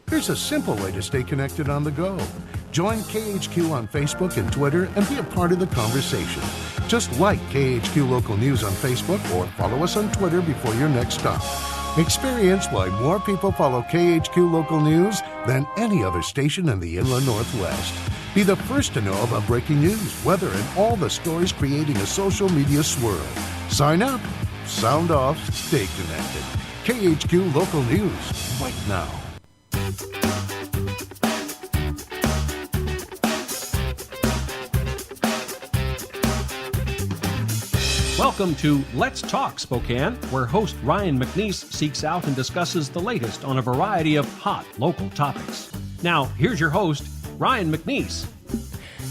There's a simple way to stay connected on the go. Join KHQ on Facebook and Twitter and be a part of the conversation. Just like KHQ Local News on Facebook or follow us on Twitter before your next stop. Experience why more people follow KHQ Local News than any other station in the Inland Northwest. Be the first to know about breaking news, weather, and all the stories creating a social media swirl. Sign up, sound off, stay connected. KHQ Local News, right now. Welcome to Let's Talk Spokane, where host Ryan McNeese seeks out and discusses the latest on a variety of hot local topics. Now, here's your host, Ryan McNeese.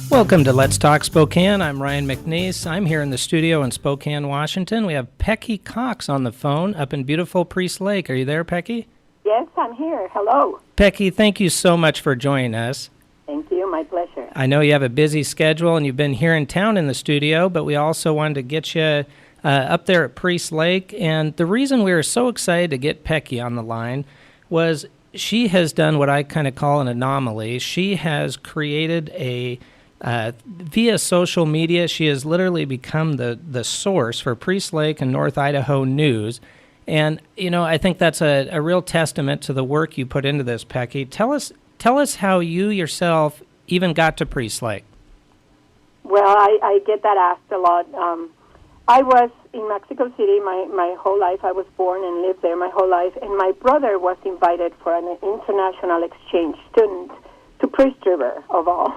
Welcome to Let's Talk Spokane. I'm Ryan McNeese. I'm here in the studio in Spokane, Washington. We have Pecky Cox on the phone up in beautiful Priest Lake. Are you there, Pecky? Yes, I'm here. Hello. Pecky, thank you so much for joining us. Thank you. My pleasure. I know you have a busy schedule and you've been here in town in the studio, but we also wanted to get you up there at Priest Lake. And the reason we were so excited to get Pecky on the line was she has done what I kind of call an anomaly. She has created via social media, she has literally become the source for Priest Lake and North Idaho news. And, you know, I think that's a real testament to the work you put into this, Pecky. Tell us how you yourself even got to Priest Lake. Well, I get that asked a lot. I was in Mexico City my whole life. I was born and lived there my whole life. And my brother was invited for an international exchange student to Priest River, of all.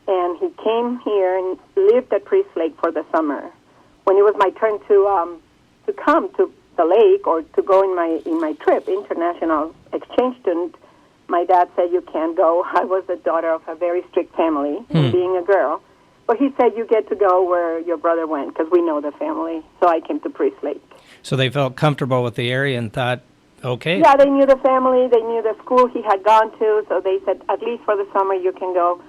And he came here and lived at Priest Lake for the summer. When it was my turn to come to the lake or to go in my trip, international exchange student, my dad said, you can't go. I was the daughter of a very strict family, being a girl. But he said, you get to go where your brother went, because we know the family. So I came to Priest Lake. So they felt comfortable with the area and thought, okay. Yeah, they knew the family. They knew the school he had gone to. So they said, at least for the summer, you can go.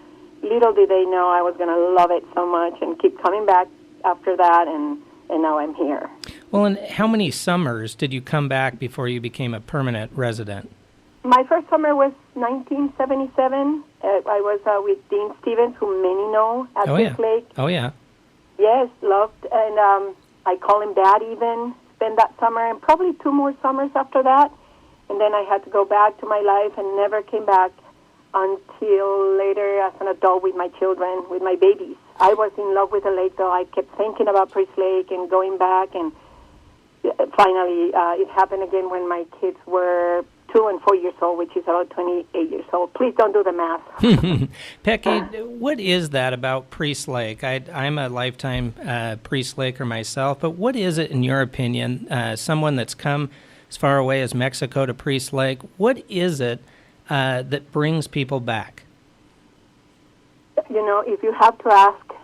Little did they know I was going to love it so much and keep coming back after that, and now I'm here. Well, and how many summers did you come back before you became a permanent resident? My first summer was 1977. I was with Dean Stevens, who many know at Priest Lake. Oh, yeah. Yes, loved. And I call him Dad even. Spent that summer and probably 2 more summers after that. And then I had to go back to my life and never came back until later as an adult with my children, with my babies. I was in love with the lake, though. I kept thinking about Priest Lake and going back. And finally, it happened again when my kids were 2 and 4 years old, which is about 28 years old. Please don't do the math. Pecky, what is that about Priest Lake? I'm a lifetime Priest Laker myself, but what is it, in your opinion, someone that's come as far away as Mexico to Priest Lake, what is it that brings people back? You know, if you have to ask,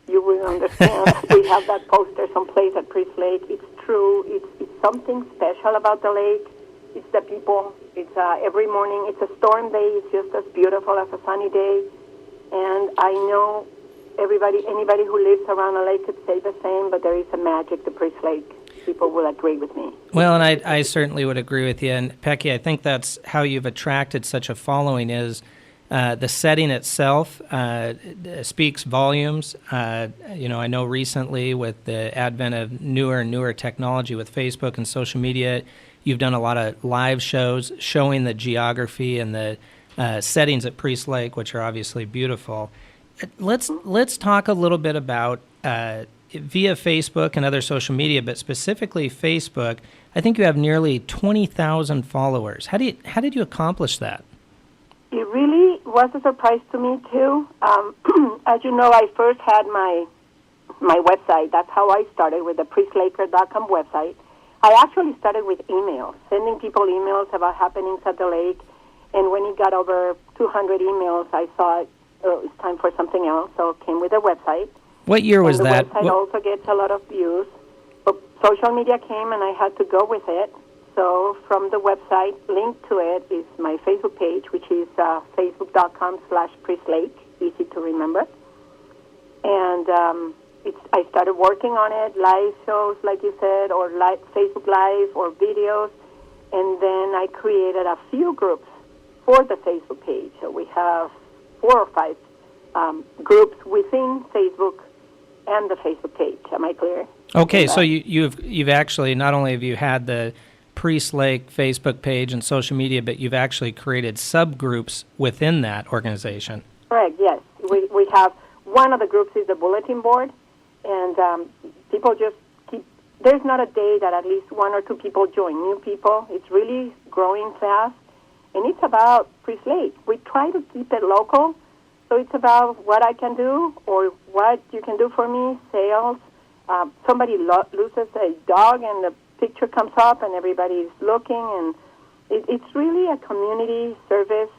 you will understand. We have that poster someplace at Priest Lake. It's true. It's something special about the lake. It's the people. It's every morning. It's a storm day. It's just as beautiful as a sunny day. And I know anybody who lives around a lake could say the same, but there is a magic to Priest Lake. People will agree with me. Well, and I certainly would agree with you. And Pecky, I think that's how you've attracted such a following is the setting itself speaks volumes. I know recently with the advent of newer and newer technology with Facebook and social media, you've done a lot of live shows showing the geography and the settings at Priest Lake, which are obviously beautiful. Let's talk a little bit about via Facebook and other social media, but specifically Facebook. I think you have nearly 20,000 followers. How did you accomplish that? It really was a surprise to me too. As you know, I first had my website. That's how I started, with the priestlaker.com website. I actually started with emails, sending people emails about happenings at the lake. And when it got over 200 emails, I thought, it's time for something else, so I came with a website. What year was that? The website also gets a lot of views. But social media came, and I had to go with it. So from the website, linked to it is my Facebook page, which is facebook.com/priestlake, easy to remember. And I started working on it, live shows, like you said, or Facebook Live or videos. And then I created a few groups for the Facebook page. So we have 4 or 5 groups within Facebook and the Facebook page. Am I clear? Okay, so you've actually, not only have you had the Priest Lake Facebook page and social media, but you've actually created subgroups within that organization. Correct, yes. We have, one of the groups is the bulletin board, and people just keep, there's not a day that at least 1 or 2 people join, new people. It's really growing fast, and it's about Priest Lake. We try to keep it local, so it's about what I can do or what you can do for me, sales. Somebody loses a dog and the picture comes up and everybody's looking, and it's really a community service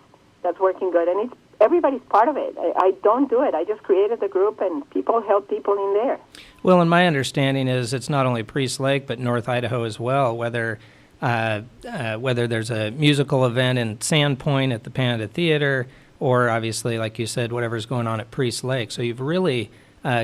that's working good, and everybody's part of it. I don't do it. I just created the group, and people help people in there. Well, and my understanding is it's not only Priest Lake, but North Idaho as well, whether there's a musical event in Sandpoint at the Panda Theater, or obviously, like you said, whatever's going on at Priest Lake. So you've really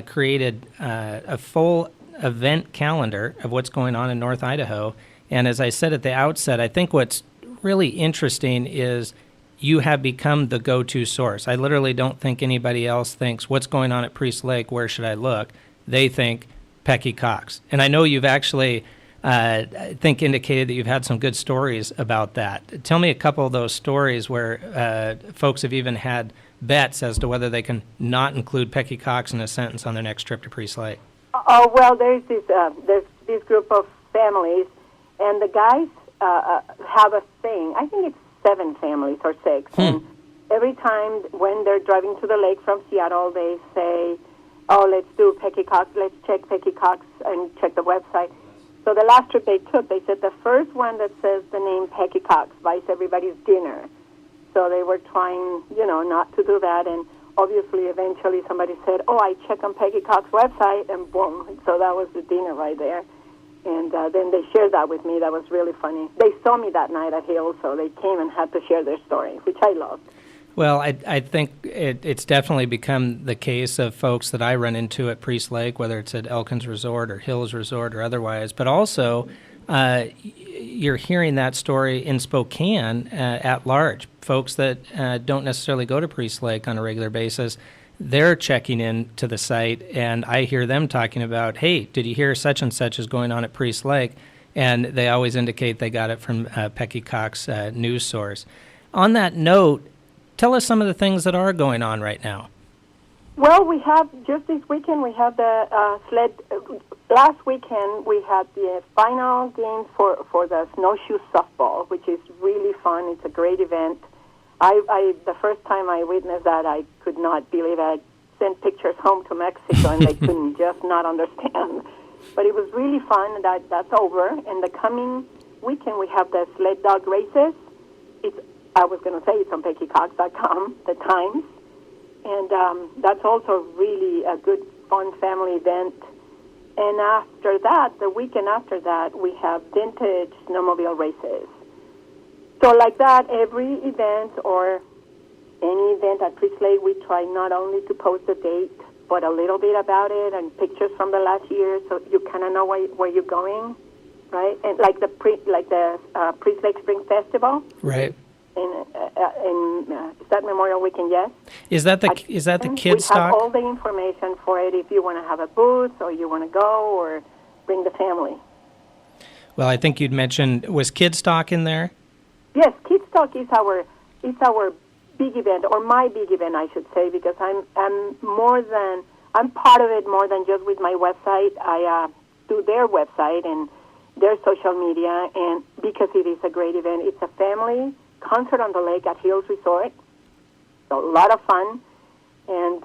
created a full event calendar of what's going on in North Idaho. And as I said at the outset, I think what's really interesting is you have become the go-to source. I literally don't think anybody else thinks, what's going on at Priest Lake, where should I look? They think Pecky Cox. And I know you've actually, I think, indicated that you've had some good stories about that. Tell me a couple of those stories where folks have even had bets as to whether they can not include Pecky Cox in a sentence on their next trip to Priest Lake. Oh, well, there's this group of families, and the guys have a thing. I think it's 7 families or 6. And every time when they're driving to the lake from Seattle, they say, oh, let's do Pecky Cox, let's check Pecky Cox and check the website. So the last trip they took, they said the first one that says the name Pecky Cox buys everybody's dinner. So they were trying, not to do that, and obviously, eventually, somebody said, oh, I checked on Pecky Cox's website, and boom. So that was the dinner right there. And then they shared that with me. That was really funny. They saw me that night at Hill, so they came and had to share their story, which I loved. Well, I think it's definitely become the case of folks that I run into at Priest Lake, whether it's at Elkins Resort or Hills Resort or otherwise, but also you're hearing that story in Spokane at large. Folks that don't necessarily go to Priest Lake on a regular basis, they're checking in to the site, and I hear them talking about, hey, did you hear such and such is going on at Priest Lake? And they always indicate they got it from Pecky Cox news source. On that note, tell us some of the things that are going on right now. Well, we have, just this weekend, we have the sled. Last weekend, we had the final game for the snowshoe softball, which is really fun. It's a great event. The first time I witnessed that, I could not believe it. I sent pictures home to Mexico, and they couldn't just not understand. But it was really fun. That's over. And the coming weekend, we have the sled dog races. I was going to say it's on PeckyCox.com, the times. And that's also really a good, fun family event. And after that, the weekend after that, we have vintage snowmobile races. So like that, every event or any event at Priest Lake, we try not only to post the date, but a little bit about it and pictures from the last year, so you kind of know where you're going, right? And like the Priest Lake Spring Festival, right? Is that Memorial Weekend? Yes. Is that the kid stock? We have all the information for it if you want to have a booth or you want to go or bring the family. Well, I think you'd mentioned, was kid stock in there? Yes, Kid Stock is our big event, or my big event, I should say, because I'm part of it more than just with my website. I do their website and their social media, and because it is a great event, it's a family concert on the lake at Hills Resort. So a lot of fun, and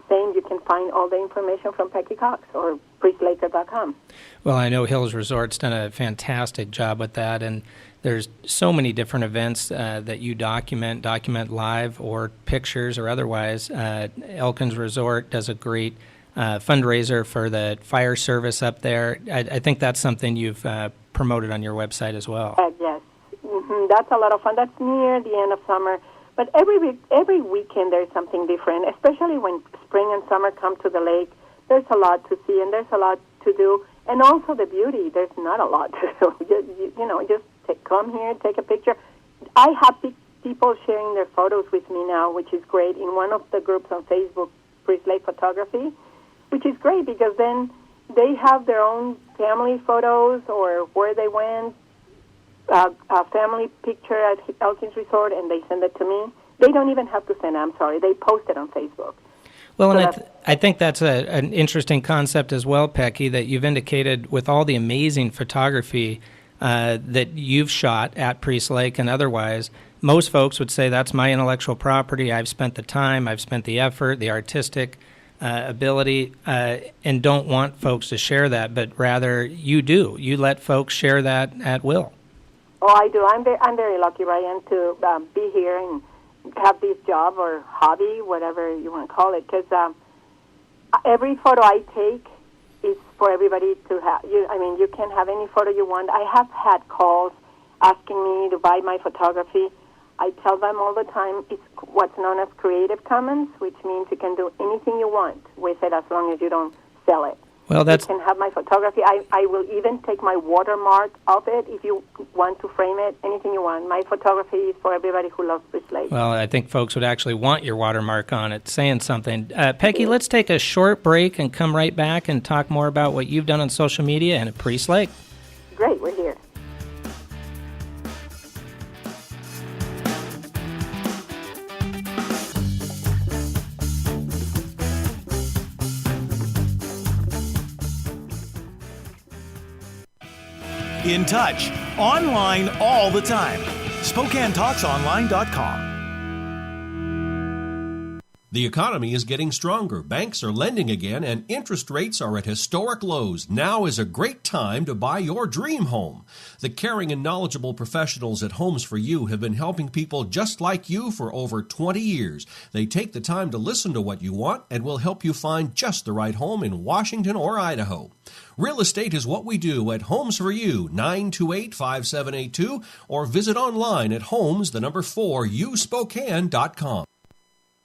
same, you can find all the information from Pecky Cox or priestlaker.com. Well, I know Hills Resort's done a fantastic job with that, and there's so many different events that you document live or pictures or otherwise. Elkins Resort does a great fundraiser for the fire service up there. I think that's something you've promoted on your website as well. Yes. That's a lot of fun. That's near the end of summer. But every weekend there's something different, especially when spring and summer come to the lake. There's a lot to see, and there's a lot to do. And also the beauty, there's not a lot to do. Just come here, take a picture. I have people sharing their photos with me now, which is great, in one of the groups on Facebook, Priest Lake Photography, which is great because then they have their own family photos or where they went, a family picture at Elkins Resort, and they send it to me. They don't even have to send it, I'm sorry. They post it on Facebook. Well, and I think that's an interesting concept as well, Pecky, that you've indicated with all the amazing photography that you've shot at Priest Lake and otherwise. Most folks would say that's my intellectual property. I've spent the time, I've spent the effort, the artistic ability, and don't want folks to share that, but rather you do. You let folks share that at will. Oh, I do. I'm very lucky, Ryan, to be here and have this job or hobby, whatever you want to call it, because every photo I take is for everybody to have. You can have any photo you want. I have had calls asking me to buy my photography. I tell them all the time it's what's known as Creative Commons, which means you can do anything you want with it as long as you don't sell it. Well, you can have my photography. I will even take my watermark of it if you want to frame it, anything you want. My photography is for everybody who loves Priest Lake. Well, I think folks would actually want your watermark on it, saying something. Pecky, let's take a short break and come right back and talk more about what you've done on social media and at Priest Lake. Great, we're here. In touch, online all the time. SpokaneTalksOnline.com. The economy is getting stronger. Banks are lending again, and interest rates are at historic lows. Now is a great time to buy your dream home. The caring and knowledgeable professionals at Homes for You have been helping people just like you for over 20 years. They take the time to listen to what you want and will help you find just the right home in Washington or Idaho. Real estate is what we do at Homes for You, 928-5782, or visit online at homes4uspokane.com.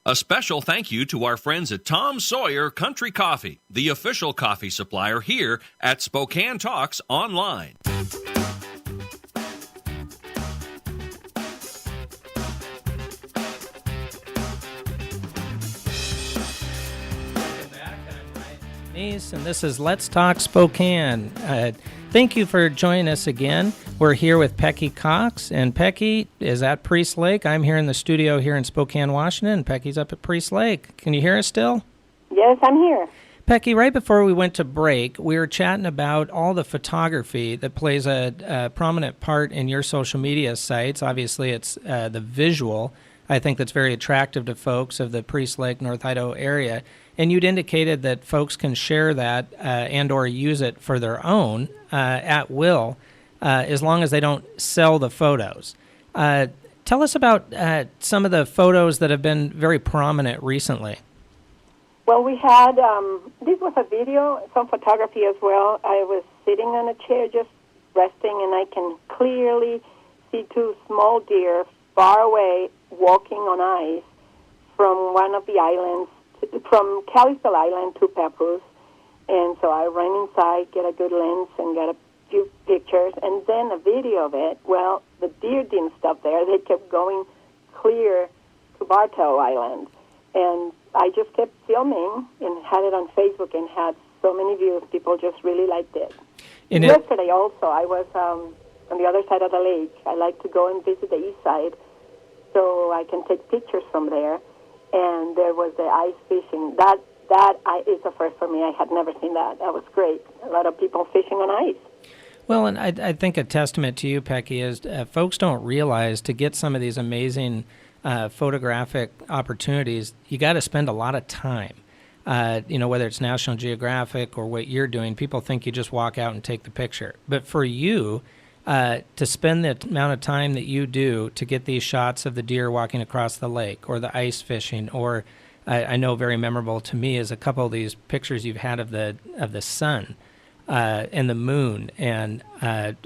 A special thank you to our friends at Tom Sawyer Country Coffee, the official coffee supplier here at Spokane Talks Online. And this is Let's Talk Spokane. Thank you for joining us again. We're here with Pecky Cox, and Pecky is at Priest Lake. I'm here in the studio here in Spokane, Washington, and Pecky's up at Priest Lake. Can you hear us still? Yes, I'm here. Pecky, right before we went to break, we were chatting about all the photography that plays a prominent part in your social media sites. Obviously, it's the visual, I think, that's very attractive to folks of the Priest Lake, North Idaho area. And you'd indicated that folks can share that and or use it for their own at will, as long as they don't sell the photos. Tell us about some of the photos that have been very prominent recently. Well, we had, this was a video, some photography as well. I was sitting on a chair just resting, and I can clearly see two small deer far away walking on ice from one of the islands, from Kalispell Island to Papoose. And so I ran inside, get a good lens, and got a few pictures, and then a video of it. Well, the deer didn't stop there. They kept going clear to Bartow Island. And I just kept filming and had it on Facebook and had so many views. People just really liked it. Yesterday also, I was on the other side of the lake. I like to go and visit the east side so I can take pictures from there. And there was the ice fishing. That is a first for me. I had never seen that. That was great. A lot of people fishing on ice. Well, and I think a testament to you, Pecky, is folks don't realize to get some of these amazing photographic opportunities, you got to spend a lot of time. Whether it's National Geographic or what you're doing, people think you just walk out and take the picture. But for you, to spend the amount of time that you do to get these shots of the deer walking across the lake or the ice fishing, or I know very memorable to me is a couple of these pictures you've had of the sun and the moon, and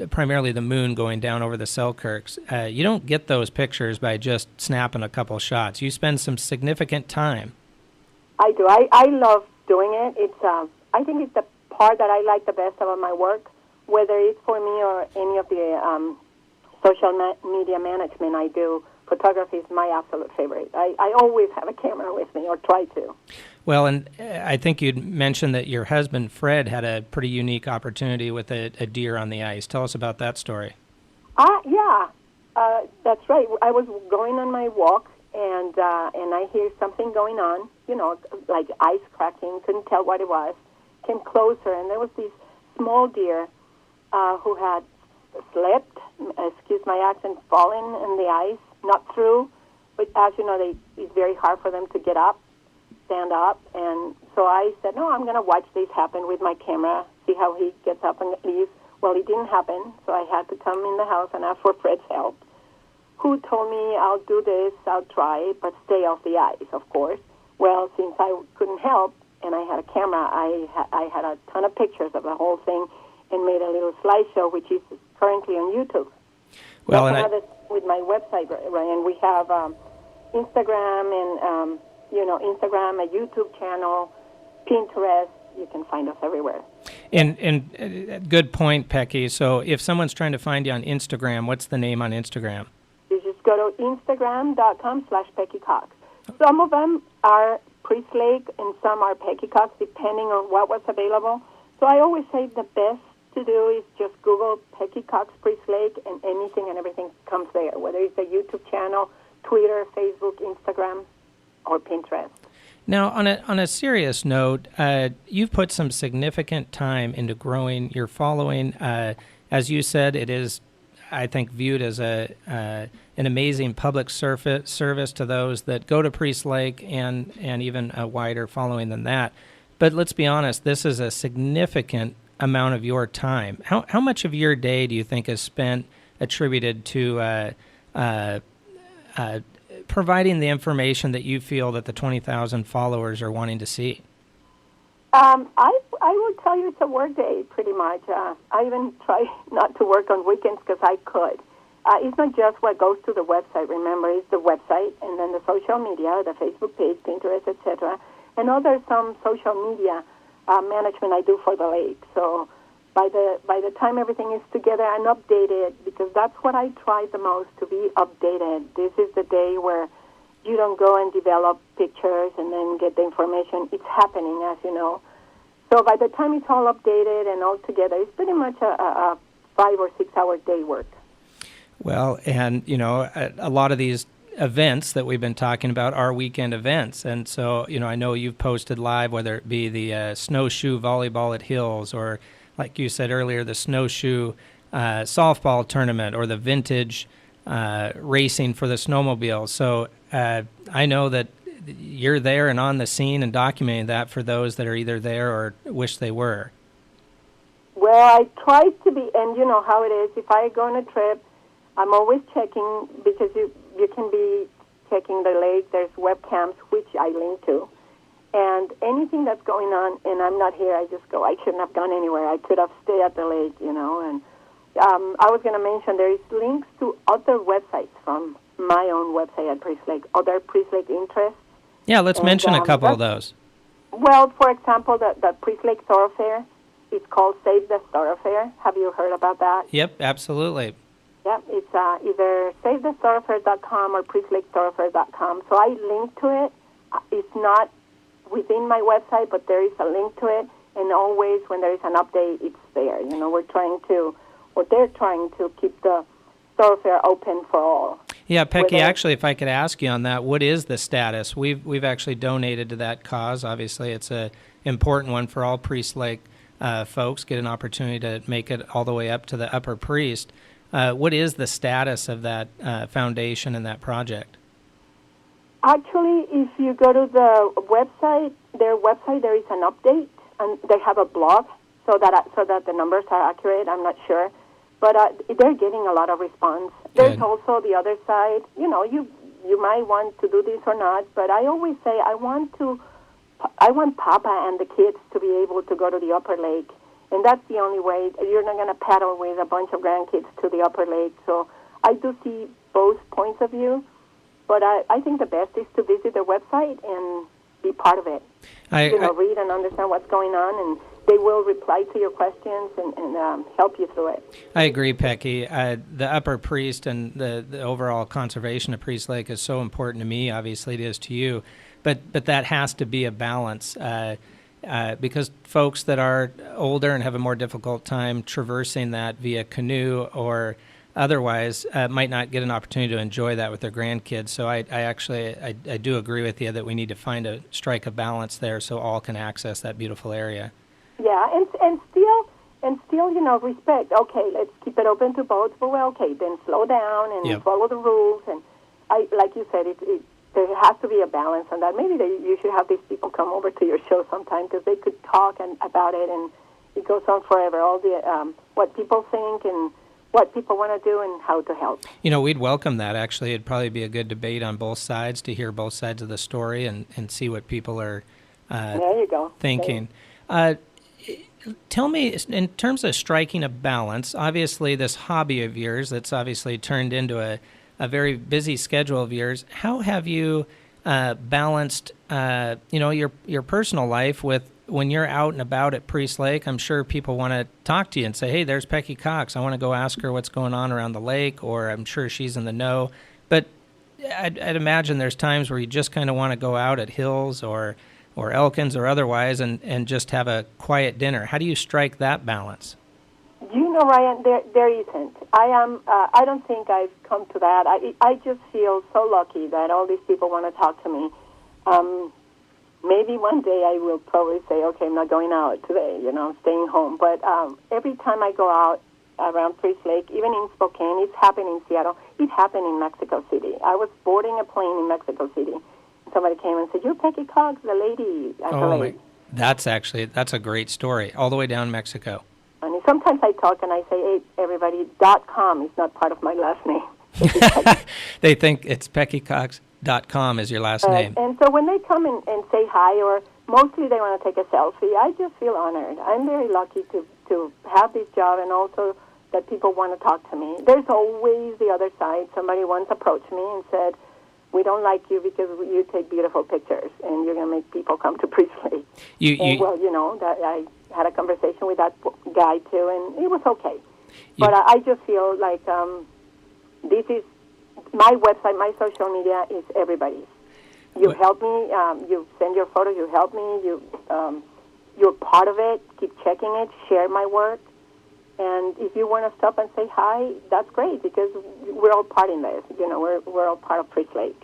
primarily the moon going down over the Selkirks. You don't get those pictures by just snapping a couple shots. You spend some significant time. I do. I love doing it. It's I think it's the part that I like the best about my work, whether it's for me or any of the social media management I do photography is my absolute favorite. I always have a camera with me, or try to. Well, and I think you'd mentioned that your husband, Fred, had a pretty unique opportunity with a deer on the ice. Tell us about that story. Yeah, that's right. I was going on my walk, and I hear something going on, like ice cracking. Couldn't tell what it was. Came closer, and there was this small deer who had slipped, excuse my accent, fallen in the ice, not through, but as you know, it's very hard for them to get up, stand up, and so I said, no, I'm going to watch this happen with my camera, see how he gets up and leaves. Well, it didn't happen, so I had to come in the house and ask for Fred's help, who told me, I'll do this, I'll try, but stay off the ice, of course. Well, since I couldn't help, and I had a camera, I had a ton of pictures of the whole thing and made a little slideshow, which is currently on YouTube. Well, and with my website, Ryan, we have Instagram and Instagram, a YouTube channel, Pinterest. You can find us everywhere. And good point, Pecky. So if someone's trying to find you on Instagram, what's the name on Instagram? You just go to Instagram.com/Pecky Cox. Some of them are Priest Lake and some are Pecky Cox, depending on what was available. So I always say the best to do is just Google Pecky Cox Priest Lake, and anything and everything comes there, whether it's a YouTube channel, Twitter, Facebook, Instagram, or Pinterest. Now, on a serious note, you've put some significant time into growing your following. As you said, it is, I think, viewed as an amazing public service to those that go to Priest Lake, and even a wider following than that. But let's be honest, this is a significant amount of your time. How much of your day do you think is spent attributed to providing the information that you feel that the 20,000 followers are wanting to see? I would tell you it's a work day, pretty much. I even try not to work on weekends because I could. It's not just what goes to the website. Remember, it's the website and then the social media, the Facebook page, Pinterest, etc., and some social media management I do for the lake. So by the time everything is together and updated, because that's what I try the most, to be updated. This is the day where you don't go and develop pictures and then get the information. It's happening, as you know. So by the time it's all updated and all together, it's pretty much a 5 or 6 hour day work. Well, and a lot of these events that we've been talking about are weekend events, and so I know you've posted live, whether it be the snowshoe volleyball at Hills, or like you said earlier, the snowshoe softball tournament, or the vintage racing for the snowmobile. So I know that you're there and on the scene and documenting that for those that are either there or wish they were. Well, I try to be, and you know how it is. If I go on a trip, I'm always checking, because you can be checking the lake. There's webcams, which I link to. And anything that's going on and I'm not here, I just go, I shouldn't have gone anywhere. I could have stayed at the lake, And I was going to mention there is links to other websites from my own website at Priest Lake, other Priest Lake interests. Yeah, let's mention a couple of those. Well, for example, the Priest Lake Thoroughfare, it's called Save the Thoroughfare. Have you heard about that? Yep, absolutely. Yep, it's either SaveTheThoroughfare.com or PriestLakeThoroughfare.com. So I link to it. It's not within my website, but there is a link to it. And always when there is an update, it's there. They're trying to keep the thoroughfare open for all. Yeah, Pecky, actually, if I could ask you on that, what is the status? We've actually donated to that cause. Obviously, it's an important one for all Priest Lake folks, get an opportunity to make it all the way up to the Upper Priest. What is the status of that foundation and that project? Actually, if you go to their website, there is an update, and they have a blog so that the numbers are accurate. I'm not sure, but they're getting a lot of response. Good. There's also the other side. You might want to do this or not, but I always say I want Papa and the kids to be able to go to the Upper Lake. And that's the only way. You're not going to paddle with a bunch of grandkids to the Upper Lake. So I do see both points of view, but I think the best is to visit their website and be part of it. Read and understand what's going on. And they will reply to your questions and help you through it. I agree, Pecky. The Upper Priest and the overall conservation of Priest Lake is so important to me. Obviously, it is to you, but that has to be a balance because folks that are older and have a more difficult time traversing that via canoe or otherwise might not get an opportunity to enjoy that with their grandkids. So I do agree with you that we need to strike a balance there so all can access that beautiful area. Yeah, and still, respect. Okay, let's keep it open to boats, but then slow down and follow the rules. And like you said, there has to be a balance on that. Maybe you should have these people come over to your show sometime because they could talk about it, and it goes on forever. All the what people think and what people want to do and how to help. We'd welcome that. Actually, it'd probably be a good debate on both sides to hear both sides of the story and see what people are there you go. thinking. Tell me, in terms of striking a balance, obviously this hobby of yours that's obviously turned into a very busy schedule of yours, how have you balanced your personal life with when you're out and about at Priest Lake? I'm sure people want to talk to you and say, hey, there's Pecky Cox. I want to go ask her what's going on around the lake, or I'm sure she's in the know. But I'd imagine there's times where you just kind of want to go out at Hills or Elkins or otherwise and just have a quiet dinner. How do you strike that balance? Ryan, there isn't. I don't think I've come to that. I just feel so lucky that all these people want to talk to me. Maybe one day I will probably say, okay, I'm not going out today, I'm staying home. But every time I go out around Priest Lake, even in Spokane, it's happened in Seattle, it happened in Mexico City. I was boarding a plane in Mexico City. Somebody came and said, you're Pecky Cox, the lady at the lake. That's a great story, all the way down Mexico. And sometimes I talk and I say, hey, everybody, .com is not part of my last name. They think it's PeckyCox.com is your last name. And so when they come and say hi, or mostly they want to take a selfie, I just feel honored. I'm very lucky to have this job, and also that people want to talk to me. There's always the other side. Somebody once approached me and said, we don't like you because you take beautiful pictures, and you're going to make people come to Priest Lake. That I had a conversation with that guy, too, and it was okay. But I just feel like this is my website, my social media is everybody's. You help me, you send your photos, you help me, you're part of it, keep checking it, share my work. And if you want to stop and say hi, that's great, because we're all part in this. We're all part of Priest Lake.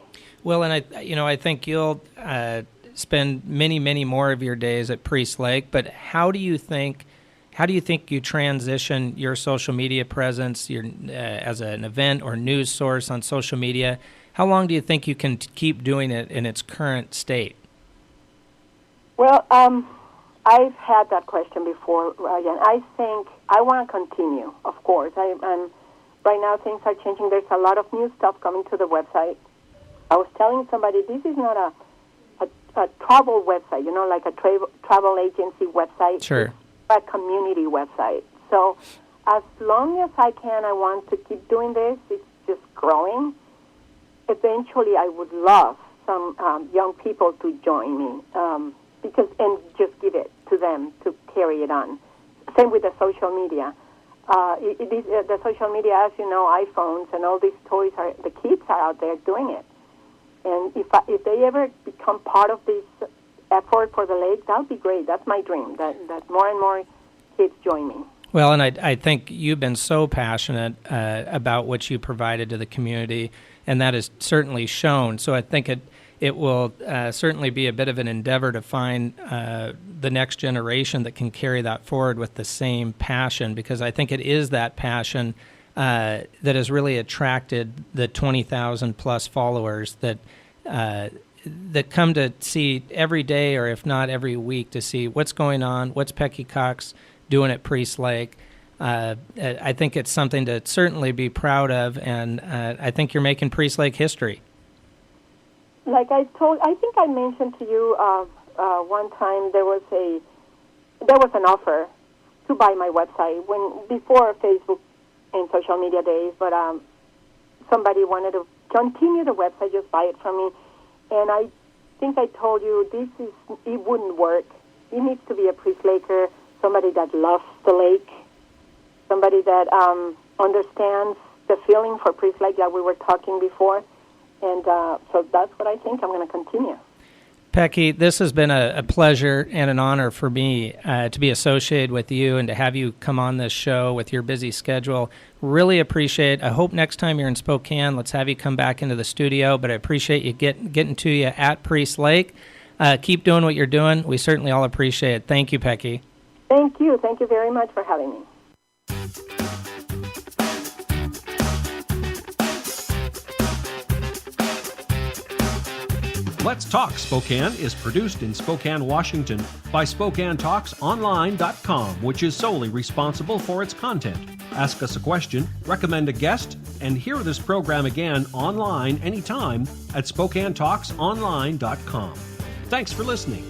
Well, and I think you'll spend many, many more of your days at Priest Lake. But how do you think you transition your social media presence, as an event or news source on social media? How long do you think you can keep doing it in its current state? Well, I've had that question before, Ryan. I think I want to continue, of course. I'm right now things are changing. There's a lot of new stuff coming to the website. I was telling somebody this is not a travel website, like a travel agency website. Sure. It's a community website. So as long as I can, I want to keep doing this. It's just growing. Eventually, I would love some young people to join me. And just give it to them to carry it on. Same with the social media. The social media, as you know, iPhones and all these toys, the kids are out there doing it. And if they ever become part of this effort for the lake, that would be great. That's my dream, that more and more kids join me. Well, and I think you've been so passionate about what you provided to the community, and that is certainly shown. So I think it will certainly be a bit of an endeavor to find the next generation that can carry that forward with the same passion, because I think it is that passion that has really attracted the 20,000 plus followers that come to see every day, or if not every week, to see what's going on, what's Pecky Cox doing at Priest Lake. I think it's something to certainly be proud of, and I think you're making Priest Lake history. Like I think I mentioned to you one time there was an offer to buy my website before Facebook and social media days, but somebody wanted to continue the website, just buy it from me, and I think I told you it wouldn't work. It needs to be a Priest Laker somebody that loves the lake, somebody that understands the feeling for Priest Lake that we were talking before. And so that's what I think I'm going to continue. Pecky, this has been a pleasure and an honor for me to be associated with you and to have you come on this show with your busy schedule. Really appreciate it. I hope next time you're in Spokane, let's have you come back into the studio, but I appreciate you getting to you at Priest Lake. Keep doing what you're doing. We certainly all appreciate it. Thank you, Pecky. Thank you. Thank you very much for having me. Let's Talk Spokane is produced in Spokane, Washington by SpokaneTalksOnline.com, which is solely responsible for its content. Ask us a question, recommend a guest, and hear this program again online anytime at SpokaneTalksOnline.com. Thanks for listening.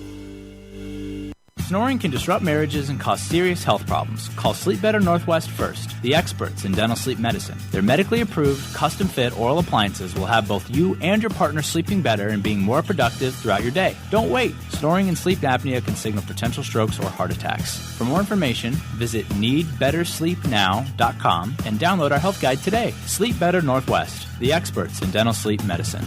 Snoring can disrupt marriages and cause serious health problems. Call Sleep Better Northwest first, the experts in dental sleep medicine. Their medically approved, custom-fit oral appliances will have both you and your partner sleeping better and being more productive throughout your day. Don't wait. Snoring and sleep apnea can signal potential strokes or heart attacks. For more information, visit needbettersleepnow.com and download our health guide today. Sleep Better Northwest, the experts in dental sleep medicine.